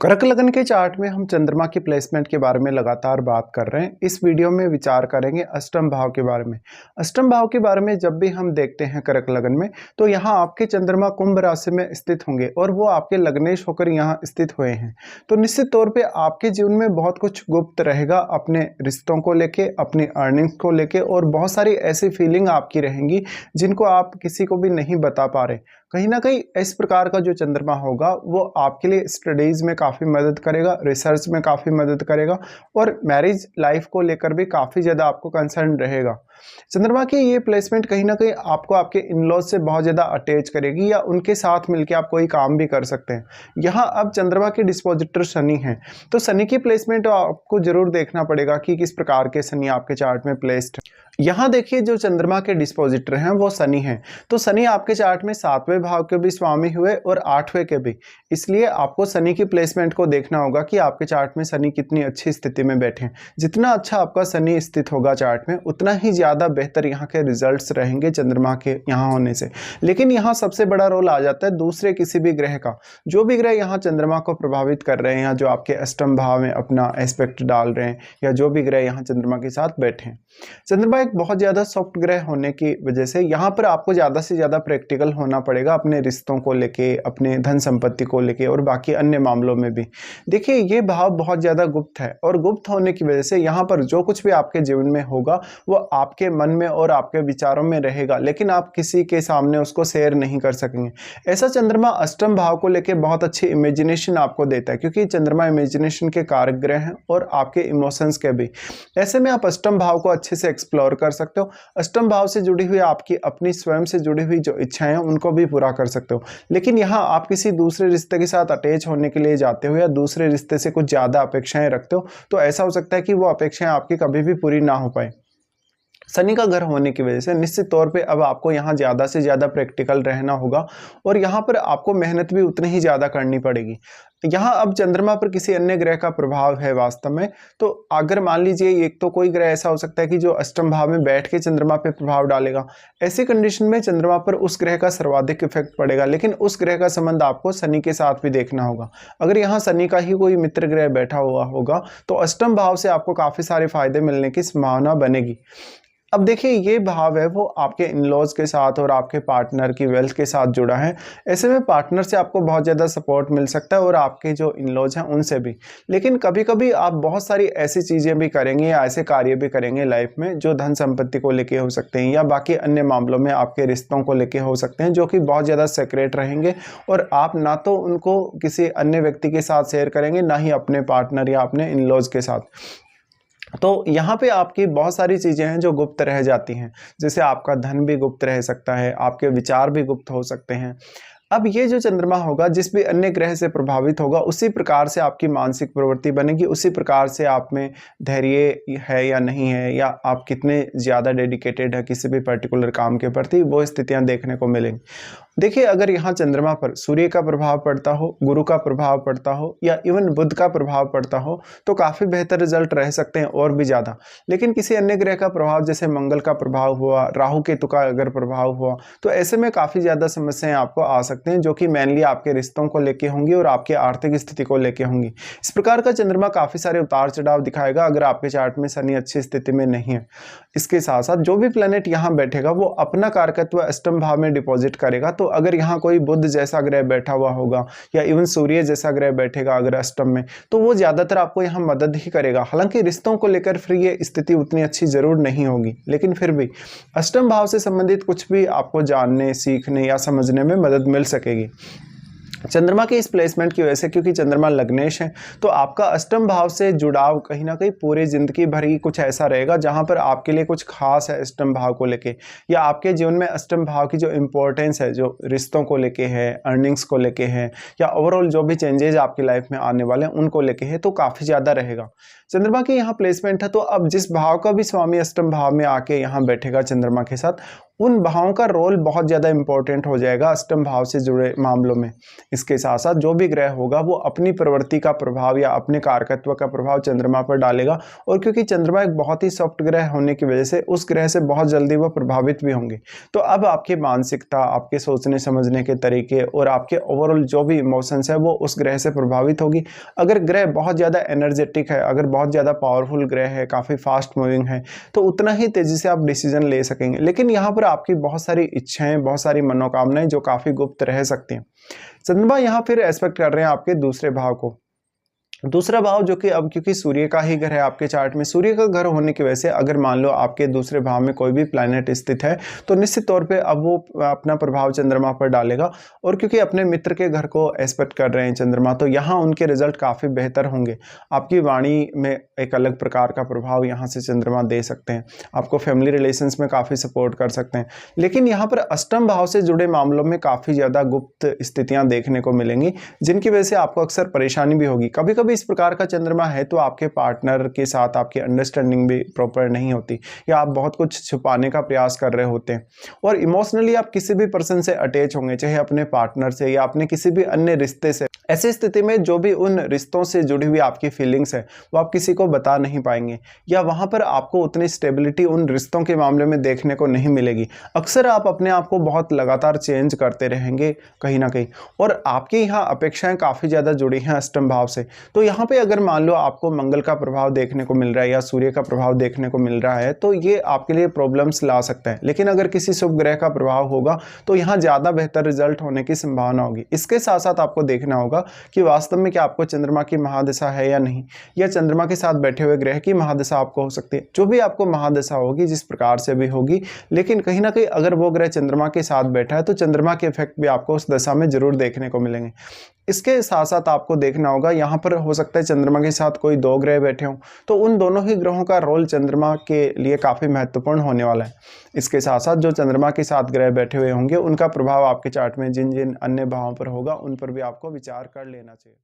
कर्क लगन के चार्ट में हम चंद्रमा की प्लेसमेंट के बारे में लगातार बात कर रहे हैं। इस वीडियो में विचार करेंगे अष्टम भाव के बारे में। अष्टम भाव के बारे में जब भी हम देखते हैं कर्क लगन में, तो यहाँ आपके चंद्रमा कुंभ राशि में स्थित होंगे और वो आपके लग्नेश होकर यहाँ स्थित हुए हैं। तो निश्चित तौर पे आपके जीवन में बहुत कुछ गुप्त रहेगा, अपने रिश्तों को लेके, अपनी अर्निंग्स को लेके, और बहुत सारी ऐसी फीलिंग आपकी रहेंगी जिनको आप किसी को भी नहीं बता पा रहे। कहीं ना कहीं इस प्रकार का जो चंद्रमा होगा वो आपके लिए स्टडीज़ में काफ़ी मदद करेगा, रिसर्च में काफ़ी मदद करेगा, और मैरिज लाइफ को लेकर भी काफ़ी ज़्यादा आपको कंसर्न रहेगा। चंद्रमा की ये प्लेसमेंट कहीं ना कहीं आपको आपके इन-लॉज से बहुत ज़्यादा अटैच करेगी, या उनके साथ मिलकर आप कोई काम भी कर सकते हैं। यहाँ अब चंद्रमा के डिस्पोजिटर शनि हैं, तो शनि की प्लेसमेंट आपको जरूर देखना पड़ेगा कि किस प्रकार के शनि आपके चार्ट में प्लेस्ड है। यहाँ देखिए, जो चंद्रमा के डिस्पोजिटर हैं वो शनि हैं, तो शनि आपके चार्ट में 7वें भाव के भी स्वामी हुए और 8वें के भी। इसलिए आपको शनि की प्लेसमेंट को देखना होगा कि आपके चार्ट में शनि कितनी अच्छी स्थिति में बैठे हैं। जितना अच्छा आपका शनि स्थित होगा चार्ट में, उतना ही ज़्यादा बेहतर यहाँ के रिजल्ट्स रहेंगे चंद्रमा के यहाँ होने से। लेकिन यहाँ सबसे बड़ा रोल आ जाता है दूसरे किसी भी ग्रह का। जो भी ग्रह यहाँ चंद्रमा को प्रभावित कर रहे हैं, या जो आपके अष्टम भाव में अपना एस्पेक्ट डाल रहे हैं, या जो भी ग्रह यहाँ चंद्रमा के साथ बैठे हैं। चंद्रमा एक बहुत ज़्यादा सॉफ्ट ग्रह होने की वजह से यहाँ पर आपको ज़्यादा से ज़्यादा प्रैक्टिकल होना पड़ेगा अपने रिश्तों को लेके, अपने धन संपत्ति को लेके, और बाकी अन्य मामलों में भी। देखिए, ये भाव बहुत ज़्यादा गुप्त है, और गुप्त होने की वजह से यहाँ पर जो कुछ भी आपके जीवन में होगा वो आपके मन में और आपके विचारों में रहेगा, लेकिन आप किसी के सामने उसको शेयर नहीं कर सकेंगे। ऐसा चंद्रमा अष्टम भाव को लेके बहुत अच्छी इमेजिनेशन आपको देता है, क्योंकि चंद्रमा इमेजिनेशन के कारक ग्रह हैं और आपके इमोशंस के भी। ऐसे में आप अष्टम भाव को अच्छे से एक्सप्लोर कर सकते हो। अष्टम भाव से जुड़ी हुई आपकी अपनी स्वयं से जुड़ी हुई जो इच्छाएं हैं उनको भी पूरा कर सकते हो। लेकिन यहाँ आप किसी दूसरे रिश्ते के साथ अटैच होने के लिए जाते हो, या दूसरे रिश्ते से कुछ ज़्यादा अपेक्षाएं रखते हो, तो ऐसा हो सकता है कि वो अपेक्षाएं आपकी कभी भी पूरी ना हो पाए। शनि का घर होने की वजह से निश्चित तौर पे अब आपको यहाँ ज़्यादा से ज़्यादा प्रैक्टिकल रहना होगा, और यहाँ पर आपको मेहनत भी उतनी ही ज़्यादा करनी पड़ेगी। यहाँ अब चंद्रमा पर किसी अन्य ग्रह का प्रभाव है वास्तव में, तो अगर मान लीजिए एक तो कोई ग्रह ऐसा हो सकता है कि जो अष्टम भाव में बैठ के चंद्रमा पे प्रभाव डालेगा। ऐसी कंडीशन में चंद्रमा पर उस ग्रह का सर्वाधिक इफेक्ट पड़ेगा, लेकिन उस ग्रह का संबंध आपको शनि के साथ भी देखना होगा। अगर यहाँ शनि का ही कोई मित्र ग्रह बैठा हुआ होगा, तो अष्टम भाव से आपको काफ़ी सारे फायदे मिलने की संभावना बनेगी। अब देखिए, ये भाव है वो आपके इन-लॉज के साथ और आपके पार्टनर की वेल्थ के साथ जुड़ा है। ऐसे में पार्टनर से आपको बहुत ज़्यादा सपोर्ट मिल सकता है, और आपके जो इन-लॉज हैं उनसे भी। लेकिन कभी कभी आप बहुत सारी ऐसी चीज़ें भी करेंगे, या ऐसे कार्य भी करेंगे लाइफ में, जो धन संपत्ति को लेके हो सकते हैं, या बाकी अन्य मामलों में आपके रिश्तों को लेके हो सकते हैं, जो कि बहुत ज़्यादा सीक्रेट रहेंगे, और आप ना तो उनको किसी अन्य व्यक्ति के साथ शेयर करेंगे, ना ही अपने पार्टनर या अपने इन-लॉज के साथ। तो यहाँ पे आपकी बहुत सारी चीज़ें हैं जो गुप्त रह जाती हैं। जैसे आपका धन भी गुप्त रह सकता है, आपके विचार भी गुप्त हो सकते हैं। अब ये जो चंद्रमा होगा, जिस भी अन्य ग्रह से प्रभावित होगा, उसी प्रकार से आपकी मानसिक प्रवृत्ति बनेगी, उसी प्रकार से आप में धैर्य है या नहीं है, या आप कितने ज़्यादा डेडिकेटेड है किसी भी पर्टिकुलर काम के प्रति, वो स्थितियाँ देखने को मिलेंगी। देखिए, अगर यहाँ चंद्रमा पर सूर्य का प्रभाव पड़ता हो, गुरु का प्रभाव पड़ता हो, या इवन बुध का प्रभाव पड़ता हो, तो काफ़ी बेहतर रिजल्ट रह सकते हैं, और भी ज़्यादा। लेकिन किसी अन्य ग्रह का प्रभाव, जैसे मंगल का प्रभाव हुआ, राहु केतु का अगर प्रभाव हुआ, तो ऐसे में काफ़ी ज़्यादा समस्याएं आपको आ सकते हैं, जो कि मेनली आपके रिश्तों को लेके होंगी और आपकी आर्थिक स्थिति को लेके होंगी। इस प्रकार का चंद्रमा काफ़ी सारे उतार चढ़ाव दिखाएगा अगर आपके चार्ट में शनि अच्छी स्थिति में नहीं है। इसके साथ साथ जो भी प्लेनेट यहाँ बैठेगा वो अपना कारकत्व अष्टम भाव में डिपॉजिट करेगा। तो अगर यहाँ कोई बुध जैसा ग्रह बैठा हुआ होगा, या इवन सूर्य जैसा ग्रह बैठेगा अगर अष्टम में, तो वो ज़्यादातर आपको यहाँ मदद ही करेगा। हालांकि रिश्तों को लेकर फिर ये स्थिति उतनी अच्छी जरूर नहीं होगी, लेकिन फिर भी अष्टम भाव से संबंधित कुछ भी आपको जानने, सीखने या समझने में मदद मिल सकेगी। चंद्रमा की इस प्लेसमेंट की वजह से, क्योंकि चंद्रमा लग्नेश है, तो आपका अष्टम भाव से जुड़ाव कहीं ना कहीं पूरी जिंदगी भर ही कुछ ऐसा रहेगा जहां पर आपके लिए कुछ खास है अष्टम भाव को लेके, या आपके जीवन में अष्टम भाव की जो इम्पोर्टेंस है, जो रिश्तों को लेके है, अर्निंग्स को लेके है, या ओवरऑल जो भी चेंजेस आपकी लाइफ में आने वाले हैं उनको लेके है, तो काफ़ी ज़्यादा रहेगा। चंद्रमा की यहाँ प्लेसमेंट है, तो अब जिस भाव का भी स्वामी अष्टम भाव में आके यहाँ बैठेगा चंद्रमा के साथ, उन भावों का रोल बहुत ज़्यादा इंपॉर्टेंट हो जाएगा अष्टम भाव से जुड़े मामलों में। इसके साथ साथ जो भी ग्रह होगा वो अपनी प्रवृत्ति का प्रभाव या अपने कारकत्व का प्रभाव चंद्रमा पर डालेगा, और क्योंकि चंद्रमा एक बहुत ही सॉफ्ट ग्रह होने की वजह से उस ग्रह से बहुत जल्दी वो प्रभावित भी होंगे। तो अब आपकी मानसिकता, आपके सोचने समझने के तरीके और आपके ओवरऑल जो भी इमोशंस है वो उस ग्रह से प्रभावित होगी। अगर ग्रह बहुत ज़्यादा एनर्जेटिक है, अगर बहुत ज़्यादा पावरफुल ग्रह है, काफ़ी फास्ट मूविंग है, तो उतना ही तेज़ी से आप डिसीजन ले सकेंगे। लेकिन यहाँ पर आपकी बहुत सारी इच्छाएं, बहुत सारी मनोकामनाएं जो काफ़ी गुप्त रह सकती हैं। चंद्रमा यहाँ फिर एस्पेक्ट कर रहे हैं आपके दूसरे भाव को। दूसरा भाव जो कि अब क्योंकि सूर्य का ही घर है आपके चार्ट में, सूर्य का घर होने की वजह से अगर मान लो आपके दूसरे भाव में कोई भी प्लैनेट स्थित है तो निश्चित तौर पे अब वो अपना प्रभाव चंद्रमा पर डालेगा। और क्योंकि अपने मित्र के घर को एस्पेक्ट कर रहे हैं चंद्रमा, तो यहाँ उनके रिजल्ट काफ़ी बेहतर होंगे। आपकी वाणी में एक अलग प्रकार का प्रभाव यहाँ से चंद्रमा दे सकते हैं, आपको फैमिली रिलेशंस में काफ़ी सपोर्ट कर सकते हैं। लेकिन यहाँ पर अष्टम भाव से जुड़े मामलों में काफ़ी ज़्यादा गुप्त स्थितियाँ देखने को मिलेंगी, जिनकी वजह से आपको अक्सर परेशानी भी होगी। कभी कभी इस प्रकार का चंद्रमा है तो आपके पार्टनर के साथ आपकी अंडरस्टैंडिंग भी प्रॉपर नहीं होती, या आप बहुत कुछ छुपाने का प्रयास कर रहे होते हैं, और इमोशनली आप किसी भी पर्सन से अटैच होंगे, चाहे अपने पार्टनर से या अपने किसी भी अन्य रिश्ते से। ऐसी स्थिति में जो भी उन रिश्तों से जुड़ी हुई आपकी फीलिंग्स है वो आप किसी को बता नहीं पाएंगे, या वहां पर आपको उतनी स्टेबिलिटी उन रिश्तों के मामले में देखने को नहीं मिलेगी। अक्सर आप अपने आप को बहुत लगातार चेंज करते रहेंगे कहीं ना कहीं, और आपकी यहाँ अपेक्षाएं काफ़ी ज़्यादा जुड़ी हैं अष्टम भाव से। तो यहाँ पे अगर मान लो आपको मंगल का प्रभाव देखने को मिल रहा है या सूर्य का प्रभाव देखने को मिल रहा है तो ये आपके लिए प्रॉब्लम्स ला सकता है। लेकिन अगर किसी शुभ ग्रह का प्रभाव होगा तो यहाँ ज़्यादा बेहतर रिजल्ट होने की संभावना होगी। इसके साथ साथ आपको देखना होगा कि वास्तव में क्या आपको चंद्रमा की महादशा है या नहीं, या चंद्रमा के साथ बैठे हुए ग्रह की महादशा आपको हो सकती है। जो भी आपको महादशा होगी, जिस प्रकार से भी होगी, लेकिन कहीं ना कहीं अगर वो ग्रह चंद्रमा के साथ बैठा है तो चंद्रमा के इफेक्ट भी आपको उस दशा में जरूर देखने को मिलेंगे। इसके साथ साथ आपको देखना होगा यहाँ पर हो सकता है चंद्रमा के साथ कोई दो ग्रह बैठे हों, तो उन दोनों ही ग्रहों का रोल चंद्रमा के लिए काफ़ी महत्वपूर्ण होने वाला है। इसके साथ साथ जो चंद्रमा के साथ ग्रह बैठे हुए होंगे उनका प्रभाव आपके चार्ट में जिन जिन अन्य भावों पर होगा उन पर भी आपको विचार कर लेना चाहिए।